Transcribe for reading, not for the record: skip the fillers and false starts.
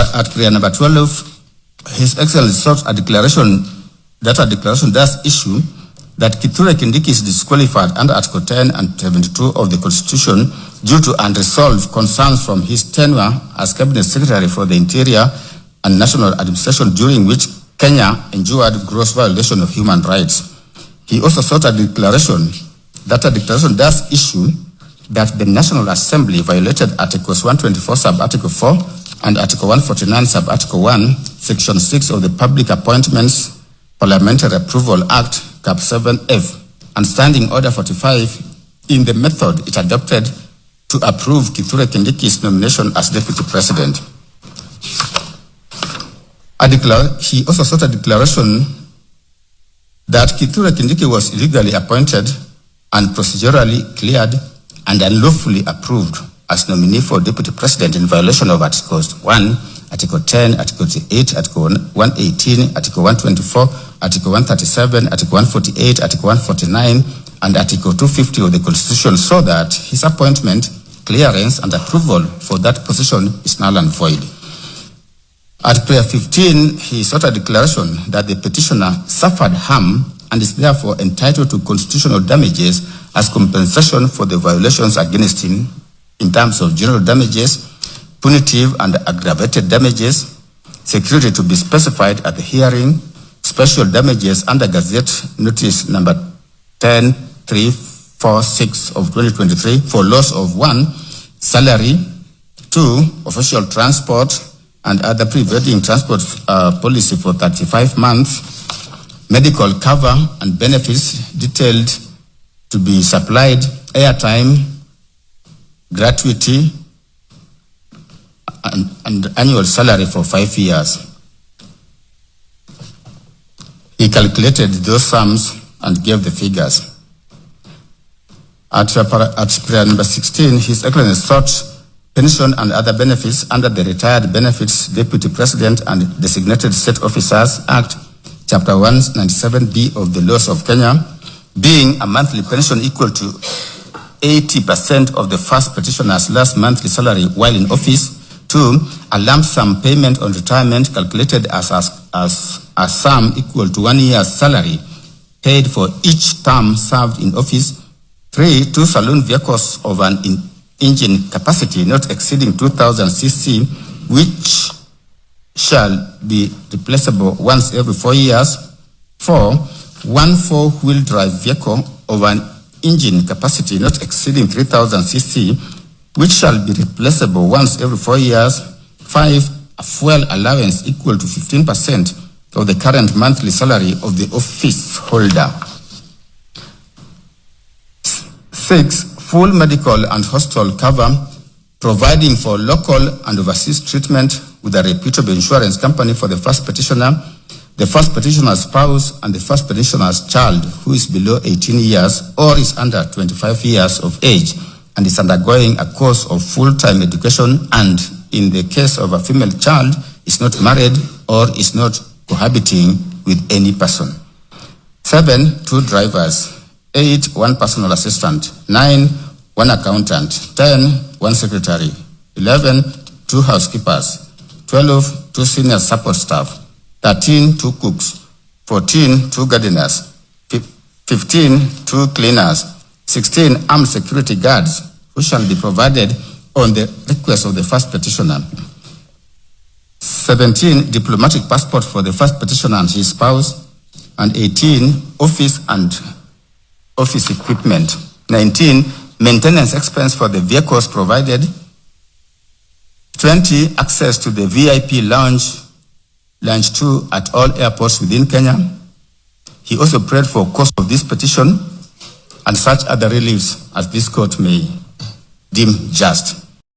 At prayer number 12, His Excellency sought a declaration does issue that Kithure Kindiki is disqualified under Article 10 and 72 of the Constitution due to unresolved concerns from his tenure as Cabinet Secretary for the Interior and National Administration, during which Kenya endured gross violation of human rights. He also sought a declaration does issue that the National Assembly violated Articles 124 sub-Article 4 and Article 149 sub-Article 1, Section 6 of the Public Appointments Parliamentary Approval Act, Cap 7F, and Standing Order 45 in the method it adopted to approve Kithure Kindiki's nomination as Deputy President. He also sought a declaration that Kithure Kindiki was illegally appointed and procedurally cleared and unlawfully approved as nominee for Deputy President in violation of Articles 1, Article 10, Article 8, Article 118, Article 124, Article 137, Article 148, Article 149, and Article 250 of the Constitution, so that his appointment, clearance, and approval for that position is null and void. At prayer 15, he sought a declaration that the petitioner suffered harm and is therefore entitled to constitutional damages as compensation for the violations against him in terms of general damages, punitive and aggravated damages, security to be specified at the hearing, special damages under Gazette Notice number 10346 of 2023 for loss of 1, salary, 2, official transport and other prevailing transport policy for 35 months, medical cover and benefits detailed to be supplied, airtime, gratuity, and annual salary for 5 years. He calculated those sums and gave the figures. At prayer number 16, His Excellency sought pension and other benefits under the Retired Benefits Deputy President and Designated State Officers Act, Chapter 197B of the Laws of Kenya, being a monthly pension equal to 80% of the first petitioner's last monthly salary while in office. 2, a lump sum payment on retirement calculated as a sum equal to 1 year's salary paid for each term served in office. 3, 2 saloon vehicles of an engine capacity not exceeding 2,000 cc, which shall be replaceable once every 4 years. 4, 1 4-wheel drive vehicle of an engine capacity not exceeding 3,000 cc, which shall be replaceable once every 4 years. 5, a fuel allowance equal to 15% of the current monthly salary of the office holder. 6, full medical and hospital cover, providing for local and overseas treatment with a reputable insurance company for the first petitioner, the first petitioner's spouse, and the first petitioner's child who is below 18 years or is under 25 years of age and is undergoing a course of full-time education, and in the case of a female child, is not married or is not cohabiting with any person. 7, 2 drivers. 8, 1 personal assistant. 9, 1 accountant. 10, 1 secretary. 11, 2 housekeepers. 12, 2 senior support staff. 13, 2 cooks. 14, 2 gardeners. 15, 2 cleaners. 16, armed security guards, who shall be provided on the request of the first petitioner. 17, diplomatic passport for the first petitioner and his spouse. And 18, office and office equipment. 19, maintenance expense for the vehicles provided. 20, access to the VIP lounge 2 at all airports within Kenya. He also prayed for cost of this petition and such other reliefs as this court may deem just.